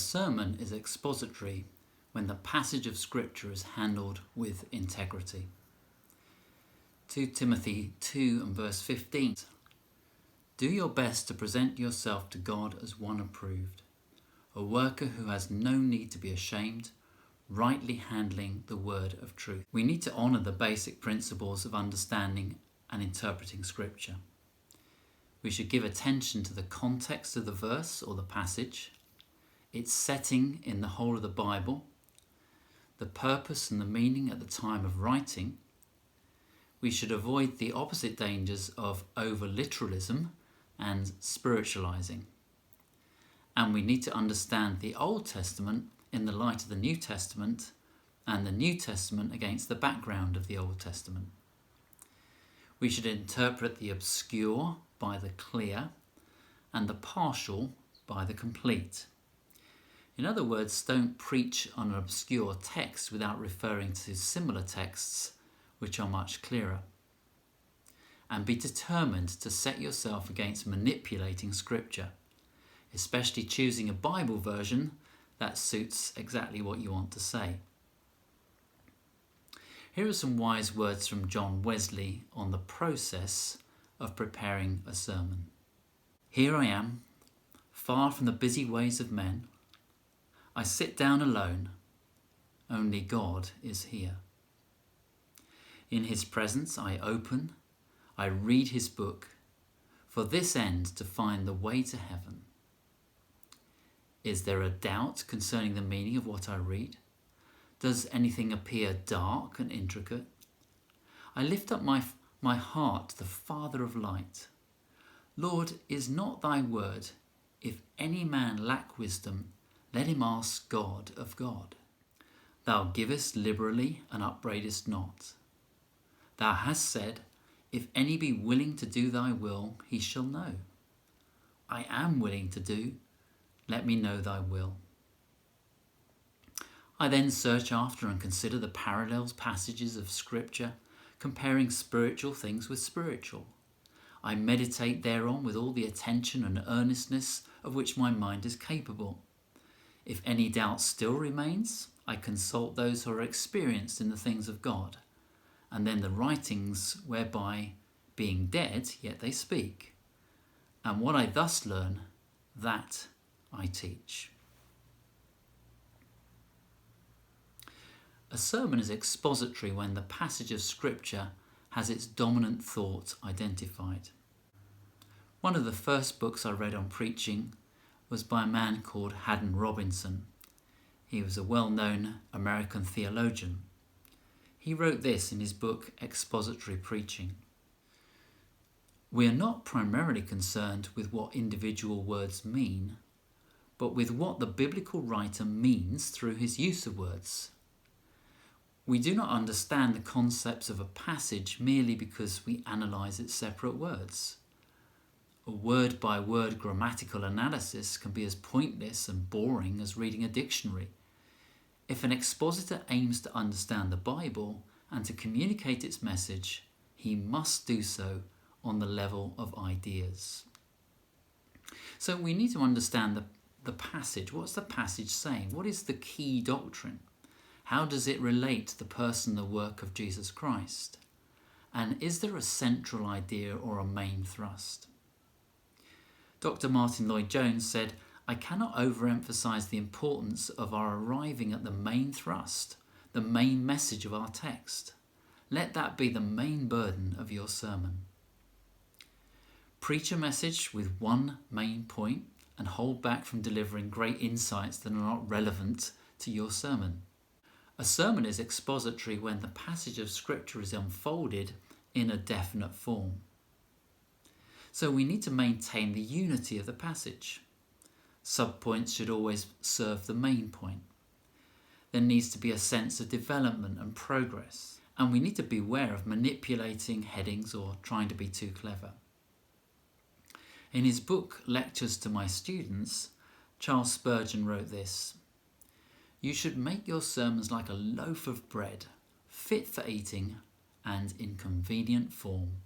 sermon is expository when the passage of Scripture is handled with integrity. 2 Timothy 2 and verse 15. Do your best to present yourself to God as one approved, a worker who has no need to be ashamed, rightly handling the word of truth. We need to honour the basic principles of understanding and interpreting Scripture. We should give attention to the context of the verse or the passage, its setting in the whole of the Bible, the purpose and the meaning at the time of writing. We should avoid the opposite dangers of over-literalism and spiritualizing. And we need to understand the Old Testament in the light of the New Testament and the New Testament against the background of the Old Testament. We should interpret the obscure by the clear and the partial by the complete. In other words, don't preach on an obscure text without referring to similar texts which are much clearer. And be determined to set yourself against manipulating Scripture, especially choosing a Bible version that suits exactly what you want to say. Here are some wise words from John Wesley on the process of preparing a sermon. Here I am, far from the busy ways of men. I sit down alone, only God is here. In his presence I open, I read his book, for this end to find the way to heaven. Is there a doubt concerning the meaning of what I read? Does anything appear dark and intricate? I lift up my heart to the Father of light. Lord, is not thy word, if any man lack wisdom, let him ask God of God. Thou givest liberally and upbraidest not. Thou hast said, if any be willing to do thy will, he shall know. I am willing to do, let me know thy will. I then search after and consider the parallels passages of Scripture, comparing spiritual things with spiritual. I meditate thereon with all the attention and earnestness of which my mind is capable. If any doubt still remains, I consult those who are experienced in the things of God, and then the writings whereby, being dead, yet they speak. And what I thus learn, that I teach. A sermon is expository when the passage of Scripture has its dominant thought identified. One of the first books I read on preaching was by a man called Haddon Robinson. He was a well-known American theologian. He wrote this in his book Expository Preaching. We are not primarily concerned with what individual words mean, but with what the biblical writer means through his use of words. We do not understand the concepts of a passage merely because we analyse its separate words. A word-by-word grammatical analysis can be as pointless and boring as reading a dictionary. If an expositor aims to understand the Bible and to communicate its message, he must do so on the level of ideas. So we need to understand the passage. What's the passage saying? What is the key doctrine? How does it relate to the person and the work of Jesus Christ? And is there a central idea or a main thrust? Dr. Martin Lloyd-Jones said, I cannot overemphasize the importance of our arriving at the main thrust, the main message of our text. Let that be the main burden of your sermon. Preach a message with one main point and hold back from delivering great insights that are not relevant to your sermon. A sermon is expository when the passage of Scripture is unfolded in a definite form. So we need to maintain the unity of the passage. Subpoints should always serve the main point. There needs to be a sense of development and progress, and we need to beware of manipulating headings or trying to be too clever. In his book, Lectures to My Students, Charles Spurgeon wrote this: You should make your sermons like a loaf of bread, fit for eating and in convenient form.